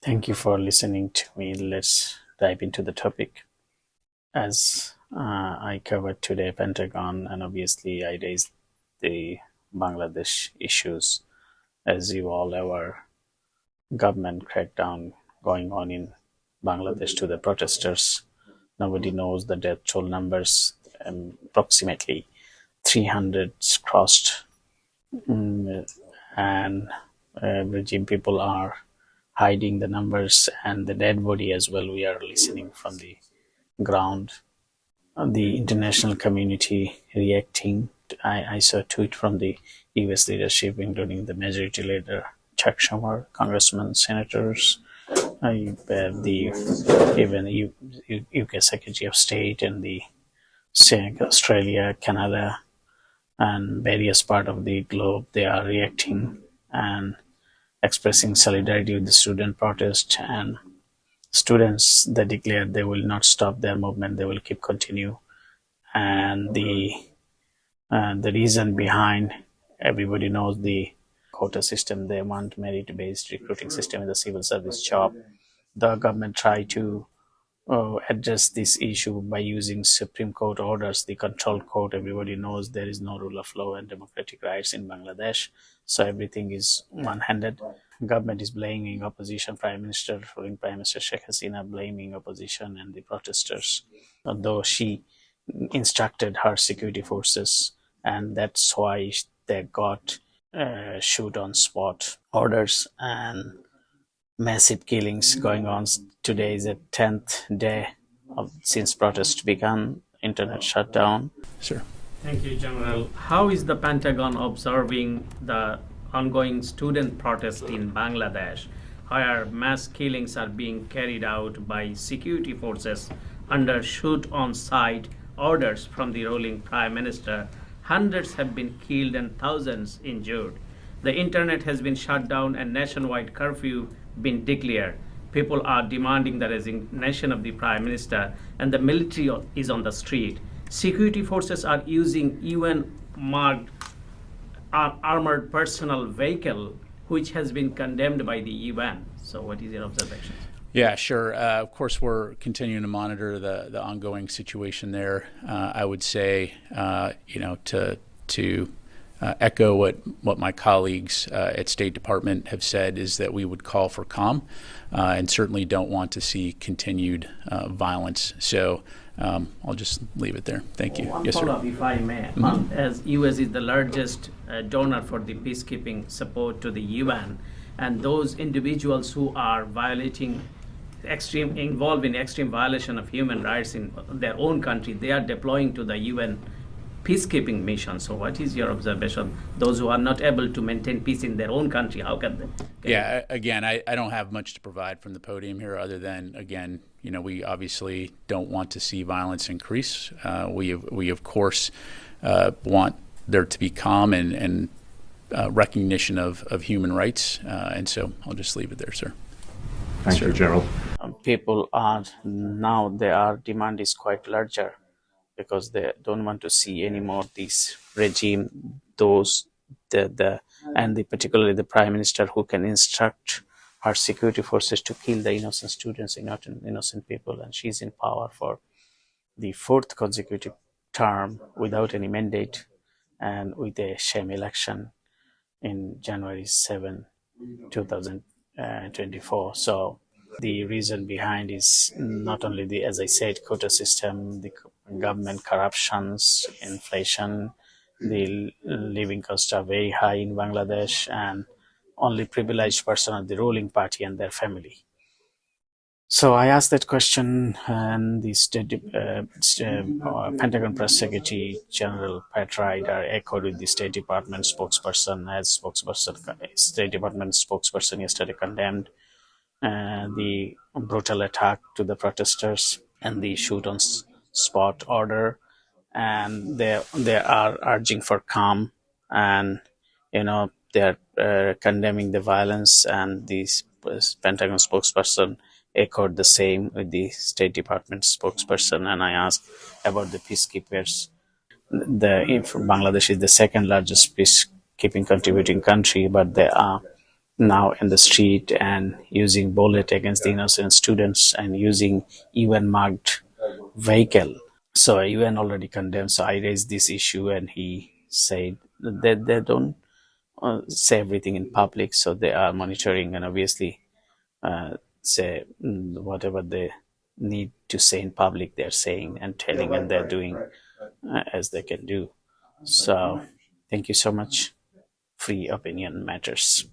Thank you for listening to me. Let's dive into the topic. As I covered today, Pentagon, and obviously I raised the Bangladesh issues. As you all aware, government crackdown going on in Bangladesh to the protesters. Nobody knows the death toll numbers. Approximately 300 crossed, and regime people are hiding the numbers and the dead body as well. We are listening from the ground. The international community reacting. I saw a tweet from the US leadership, including the majority leader Chuck Schumer, congressmen, senators, the even UK Secretary of State, and the Australia, Canada, and various part of the globe. They are reacting and expressing solidarity with the student protest, and students they declared they will not stop their movement, they will keep continue. And the reason behind, everybody knows the quota system. They want merit based recruiting system in the civil service job. The government try to address this issue by using Supreme Court orders, the control court. Everybody knows there is no rule of law and democratic rights in Bangladesh, so everything is one-handed. Government is blaming opposition. Ruling Prime Minister Sheikh Hasina blaming opposition and the protesters, although she instructed her security forces, and that's why they got shoot on spot orders and massive killings going on. Today is the 10th day since protests began. Internet shutdown. Sure. Thank you, General. How is the Pentagon observing the ongoing student protest in Bangladesh, where mass killings are being carried out by security forces under shoot-on-sight orders from the ruling Prime Minister? Hundreds have been killed and thousands injured. The internet has been shut down and nationwide curfew been declared. People are demanding the resignation of the Prime Minister, and the military is on the street. Security forces are using UN-marked armored personal vehicle, which has been condemned by the UN. So what is your observation? Yeah, sure. Of course, we're continuing to monitor the ongoing situation there. I would say, to echo what my colleagues at State Department have said, is that we would call for calm and certainly don't want to see continued violence. So I'll just leave it there. Thank you. One yes, follow-up, sir. if I may. As U.S. is the largest donor for the peacekeeping support to the UN, and those individuals who are involved in extreme violation of human rights in their own country, they are deploying to the UN peacekeeping mission. So what is your observation? Those who are not able to maintain peace in their own country, how can they? Yeah, again, I don't have much to provide from the podium here other than, again, we obviously don't want to see violence increase. We of course, want there to be calm and recognition of human rights. And so I'll just leave it there, sir. Thank you, General. People are now, their demand is quite larger because they don't want to see anymore this regime, particularly the Prime Minister, who can instruct her security forces to kill the innocent students, innocent people, and she's in power for the fourth consecutive term without any mandate and with a sham election in January 7, 2024. So the reason behind is not only the, as I said, quota system, the government corruptions, inflation, the living costs are very high in Bangladesh, and only privileged person of the ruling party and their family. So I asked that question, and the Pentagon Press Secretary General Pat Ryder echoed with the State Department spokesperson, as State Department spokesperson yesterday condemned the brutal attack to the protesters and the shoot-on-spot order, and they are urging for calm, and they are condemning the violence. And the Pentagon spokesperson echoed the same with the State Department spokesperson. And I asked about the peacekeepers. Bangladesh is the second largest peacekeeping contributing country, but they are now in the street and using bullet against the innocent students and using UN marked vehicle. So UN already condemned. So I raised this issue, and he said that they don't say everything in public, so they are monitoring and obviously say whatever they need to say in public, they're saying and telling, and they're doing as they can do. So thank you so much. Free opinion matters.